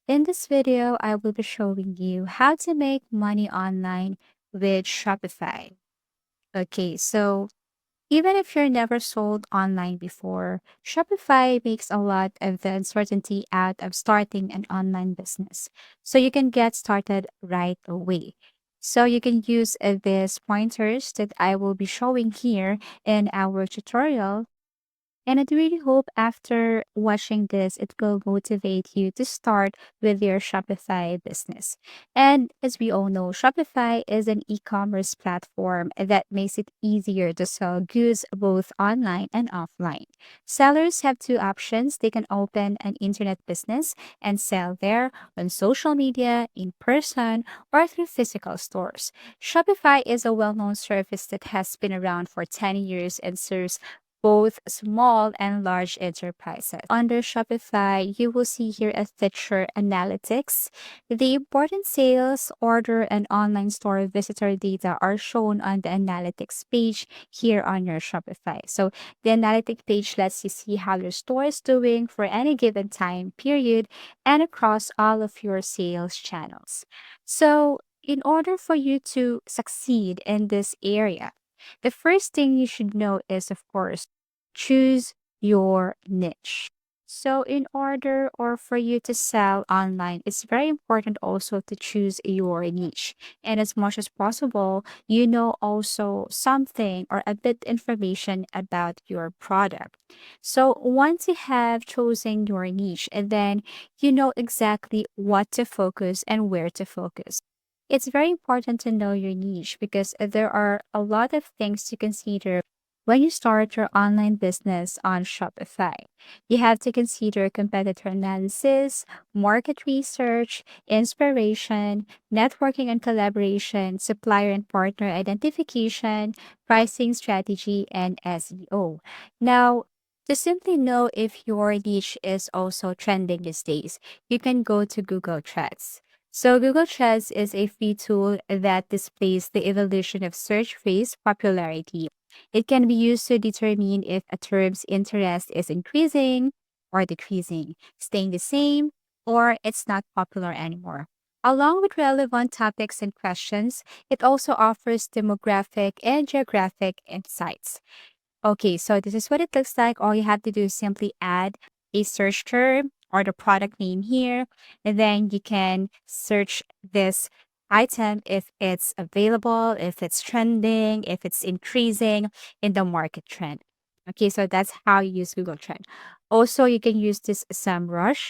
In this video, I will be showing you how to make money online with Shopify. Okay, so even if you're never sold online before, Shopify makes a lot of the uncertainty out of starting an online business. So you can get started right away. So you can use these pointers that I will be showing here in our tutorial, and I really hope after watching this, it will motivate you to start with your Shopify business. And as we all know, Shopify is an e commerce platform that makes it easier to sell goods both online and offline. Sellers have two options: they can open an internet business and sell there on social media, in person, or through physical stores. Shopify is a well known service that has been around for 10 years and serves both small and large enterprises. Under Shopify, you will see here a feature analytics. The important sales, order, and online store visitor data are shown on the analytics page here on your Shopify. So the analytic page lets you see how your store is doing for any given time period and across all of your sales channels. So in order for you to succeed in this area, the first thing you should know is, of course, choose your niche. So, in order or for you to sell online, it's very important also to choose your niche. And as much as possible, you know also something or a bit information about your product. So, once you have chosen your niche, and then you know exactly what to focus and where to focus. It's very important to know your niche because there are a lot of things to consider when you start your online business on Shopify. You have to consider competitor analysis, market research, inspiration, networking and collaboration, supplier and partner identification, pricing strategy, and SEO. Now, to simply know if your niche is also trending these days, you can go to Google Trends. So Google Trends is a free tool that displays the evolution of search phrase popularity. It can be used to determine if a term's interest is increasing or decreasing, staying the same, or it's not popular anymore. Along with relevant topics and questions, it also offers demographic and geographic insights. Okay, so this is what it looks like. All you have to do is simply add a search term or the product name here, and then you can search this item if it's available, if it's trending, if it's increasing in the market trend. Okay, so that's how you use Google Trend. Also, you can use this SEMrush.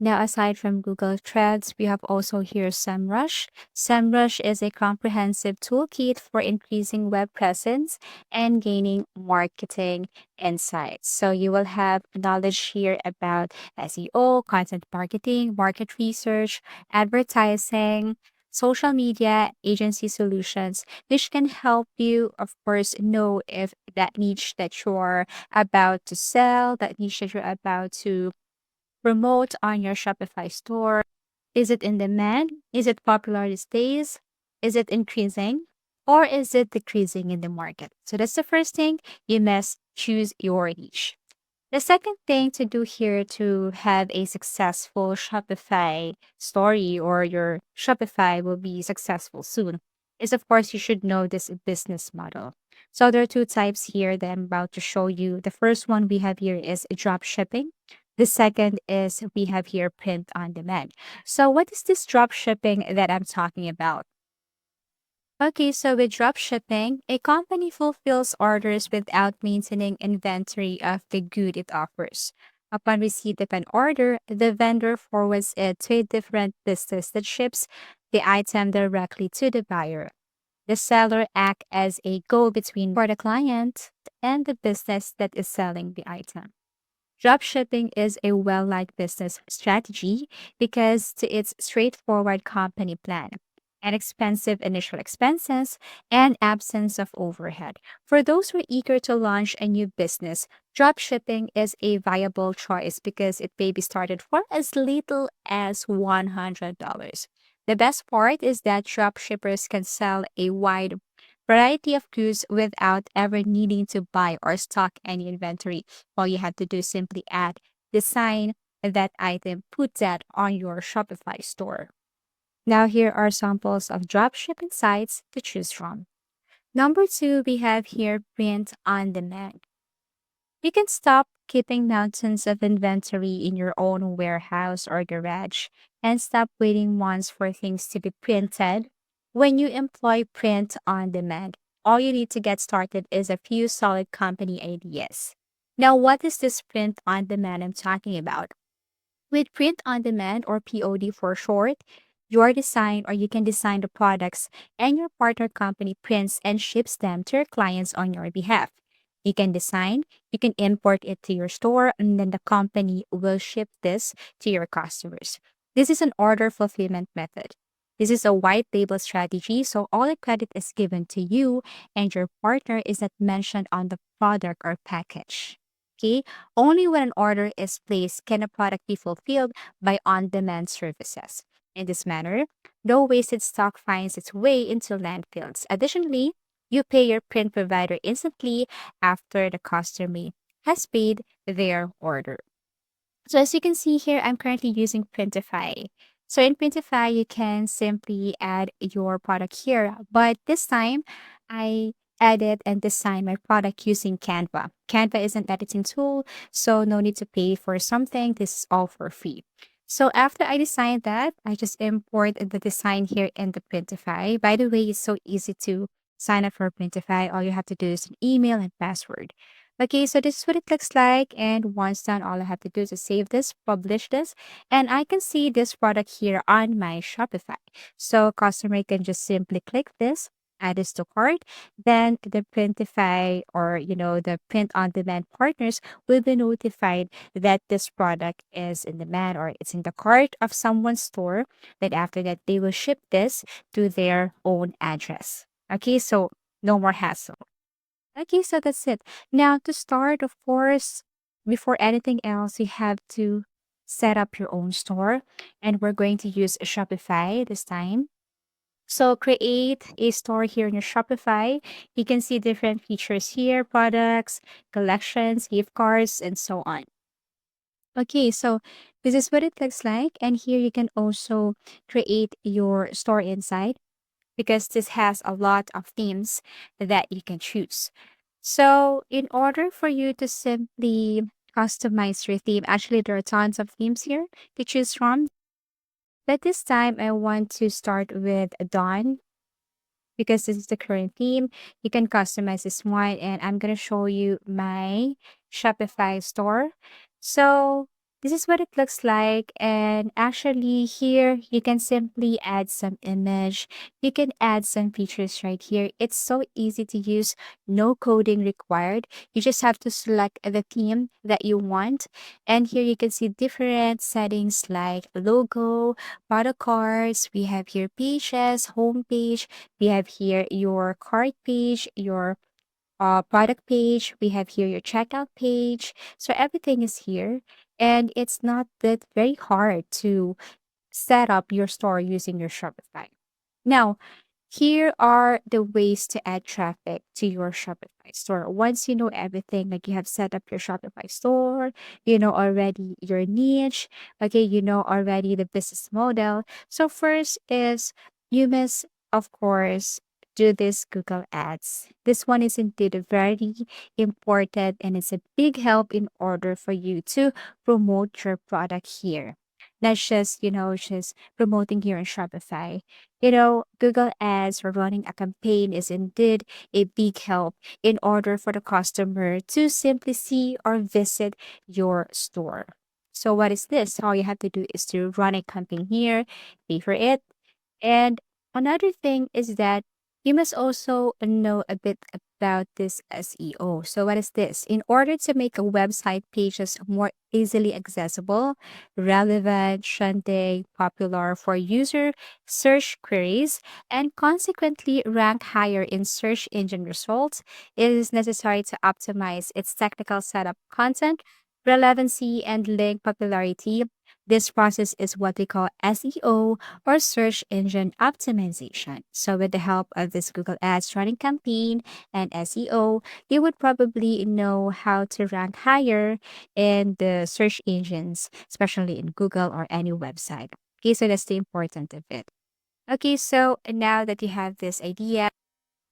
Now, aside from Google Trends, we have also here SEMrush. SEMrush is a comprehensive toolkit for increasing web presence and gaining marketing insights. So you will have knowledge here about SEO, content marketing, market research, advertising, social media, agency solutions, which can help you, of course, know if that niche that you're about to sell, that niche that you're about to promote on your Shopify store. Is it in demand? Is it popular these days? Is it increasing? Or is it decreasing in the market? So that's the first thing. You must choose your niche. The second thing to do here to have a successful Shopify story or your Shopify will be successful soon is, of course, you should know this business model. So there are two types here that I'm about to show you. The first one we have here is drop shipping. The second is we have here print on demand. So what is this drop shipping that I'm talking about? Okay, so with drop shipping, a company fulfills orders without maintaining inventory of the good it offers. Upon receipt of an order, the vendor forwards it to a different business that ships the item directly to the buyer. The seller acts as a go-between for the client and the business that is selling the item. Dropshipping is a well-liked business strategy because to its straightforward company plan, inexpensive initial expenses, and absence of overhead. For those who are eager to launch a new business, dropshipping is a viable choice because it may be started for as little as $100. The best part is that dropshippers can sell a wide variety of goods without ever needing to buy or stock any inventory. All you have to do is simply add design that item, put that on your Shopify store. Now, here are samples of dropshipping sites to choose from. Number two, we have here print on demand. You can stop keeping mountains of inventory in your own warehouse or garage and stop waiting months for things to be printed. When you employ print on demand, all you need to get started is a few solid company ideas. Now, what is this print on demand I'm talking about? With print on demand or POD for short, your design or you can design the products and your partner company prints and ships them to your clients on your behalf. You can design, you can import it to your store, and then the company will ship this to your customers. This is an order fulfillment method. This is a white label strategy, so all the credit is given to you and your partner is not mentioned on the product or package. Okay, only when an order is placed can a product be fulfilled by on demand services. In this manner, no wasted stock finds its way into landfills. Additionally, you pay your print provider instantly after the customer has paid their order. So as you can see here, I'm currently using Printify. So in Printify, you can simply add your product here. But this time, I edit and design my product using Canva. Canva is an editing tool, so no need to pay for something. This is all for free. So after I design that, I just import the design here in the Printify. By the way, it's so easy to sign up for Printify. All you have to do is an email and password. Okay, so this is what it looks like. And once done, all I have to do is to save this, publish this, and I can see this product here on my Shopify. So customer can just simply click this, add this to cart. Then the Printify or, the print on demand partners will be notified that this product is in demand or it's in the cart of someone's store. Then after that, they will ship this to their own address. Okay, so no more hassle. Okay, so that's it. Now, to start, of course, before anything else, you have to set up your own store. And we're going to use Shopify this time. So, create a store here in your Shopify. You can see different features here products, collections, gift cards, and so on. Okay, so this is what it looks like. And here you can also create your store inside because this has a lot of themes that you can choose. So, in order for you to simply customize your theme, actually, there are tons of themes here to choose from. But this time, I want to start with Dawn because this is the current theme. You can customize this one, and I'm going to show you my Shopify store. So, this is what it looks like. And actually, here you can simply add some image. You can add some features right here. It's so easy to use, no coding required. You just have to select the theme that you want. And here you can see different settings like logo, product cards. We have here pages, home page. We have here your cart page, your product page. We have here your checkout page. So everything is here. And it's not that very hard to set up your store using your Shopify. Now, here are the ways to add traffic to your Shopify store. Once you know everything, like you have set up your Shopify store, you know already your niche, okay, you know already the business model. So, first is you must, of course, do this Google Ads. This one is indeed very important and it's a big help in order for you to promote your product here. Not just, just promoting here on Shopify. Google Ads or running a campaign is indeed a big help in order for the customer to simply see or visit your store. So, what is this? All you have to do is to run a campaign here, pay for it, and another thing is that you must also know a bit about this SEO. So, what is this? In order to make a website pages more easily accessible, relevant, trending, popular for user search queries, and consequently rank higher in search engine results, it is necessary to optimize its technical setup content, relevancy, and link popularity This process is what we call SEO or search engine optimization. So, with the help of this Google Ads running campaign and SEO, you would probably know how to rank higher in the search engines, especially in Google or any website. Okay, so that's the important of it. Okay, so now that you have this idea,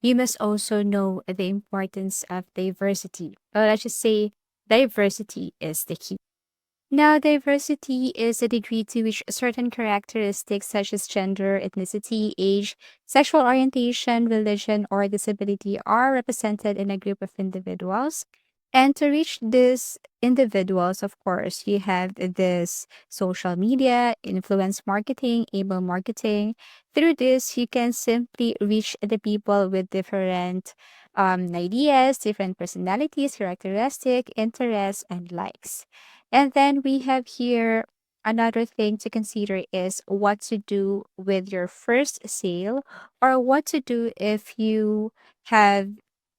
you must also know the importance of diversity. Or let's just say diversity is the key. Now, diversity is a degree to which certain characteristics such as gender, ethnicity, age, sexual orientation, religion, or disability are represented in a group of individuals. And to reach these individuals, of course, you have this social media, influence marketing, email marketing. Through this, you can simply reach the people with different ideas, different personalities, characteristic, interests, and likes. And then we have here another thing to consider is what to do with your first sale or what to do if you have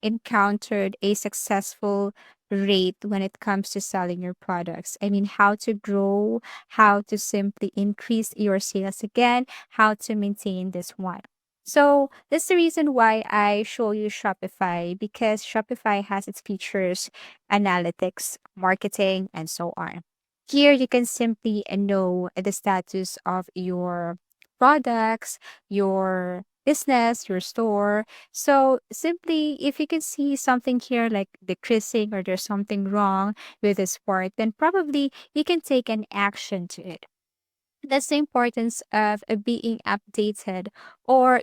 encountered a successful rate when it comes to selling your products. I mean, how to grow, how to simply increase your sales again, how to maintain this one. So that's the reason why I show you Shopify because Shopify has its features, analytics, marketing, and so on. Here you can simply know the status of your products, your business, your store. So simply if you can see something here like decreasing or there's something wrong with this part, then probably you can take an action to it. That's the importance of being updated or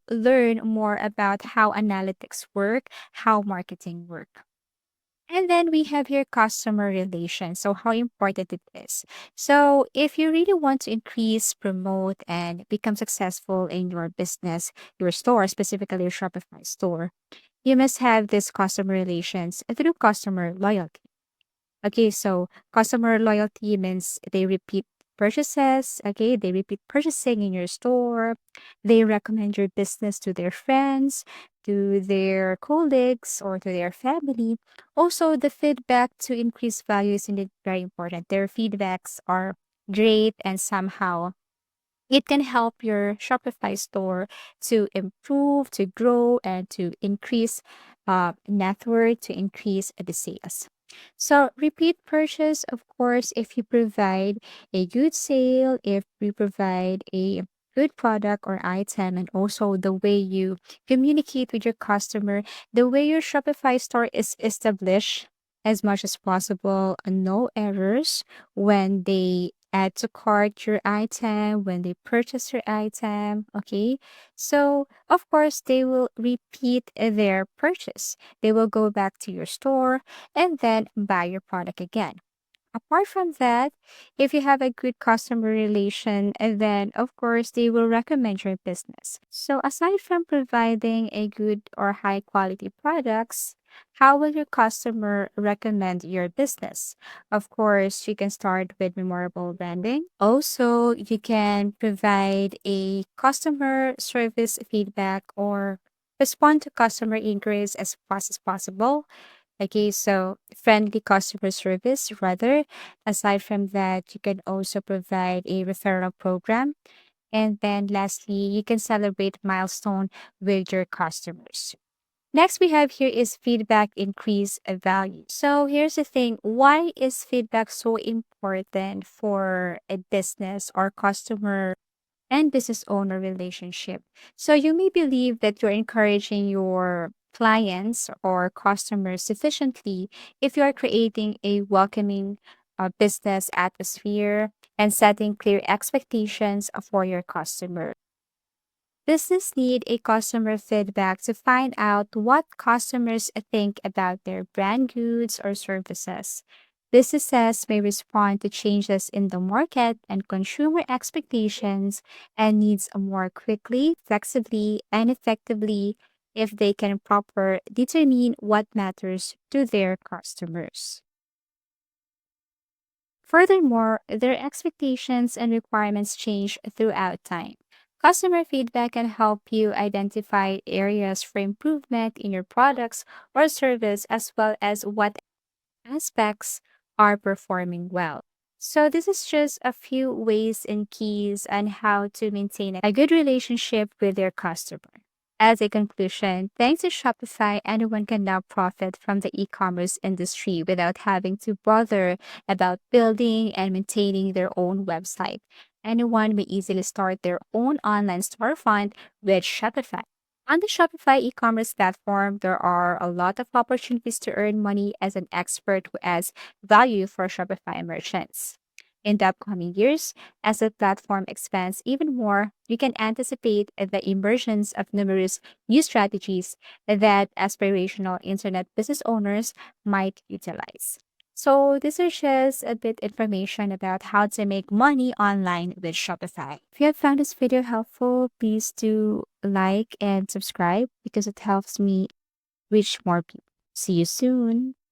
learn more about how analytics work, how marketing work. And then we have your customer relations, so how important it is. So if you really want to increase, promote, and become successful in your business, your store, specifically your Shopify store, you must have this customer relations through customer loyalty. Okay, so customer loyalty means they repeat purchases. Okay, they repeat purchasing in your store. They recommend your business to their friends, to their colleagues, or to their family. Also, the feedback to increase value is indeed very important. Their feedbacks are great and somehow it can help your Shopify store to improve, to grow, and to increase net worth, to increase the sales. So, repeat purchase, of course, if you provide a good sale, if you provide a good product or item, and also the way you communicate with your customer, the way your Shopify store is established as much as possible, no errors when they add to cart your item, when they purchase your item. Okay. So, of course, they will repeat their purchase. They will go back to your store and then buy your product again. Apart from that, if you have a good customer relation, and then of course they will recommend your business. So aside from providing a good or high quality products, how will your customer recommend your business? Of course, you can start with memorable branding. Also, you can provide a customer service feedback or respond to customer inquiries as fast as possible. Okay, so friendly customer service, rather. Aside from that, you can also provide a referral program. And then lastly, you can celebrate milestone with your customers. Next we have here is feedback increase value. So here's the thing, why is feedback so important for a business or customer and business owner relationship? So you may believe that you're encouraging your clients or customers sufficiently if you are creating a welcoming business atmosphere and setting clear expectations for your customer. Business need a customer feedback to find out what customers think about their brand goods or services. Businesses may respond to changes in the market and consumer expectations and needs more quickly, flexibly, and effectively if they can proper determine what matters to their customers. Furthermore, their expectations and requirements change throughout time. Customer feedback can help you identify areas for improvement in your products or service as well as what aspects are performing well. So, this is just a few ways and keys on how to maintain a good relationship with your customer. As a conclusion, thanks to Shopify, anyone can now profit from the e commerce industry without having to bother about building and maintaining their own website. Anyone may easily start their own online storefront with Shopify. On the Shopify e commerce platform, there are a lot of opportunities to earn money as an expert who adds value for Shopify merchants. In the upcoming years, as the platform expands even more, you can anticipate the emergence of numerous new strategies that aspirational internet business owners might utilize. So, this is just a bit information about how to make money online with Shopify. If you have found this video helpful, please do like and subscribe because it helps me reach more people. See you soon.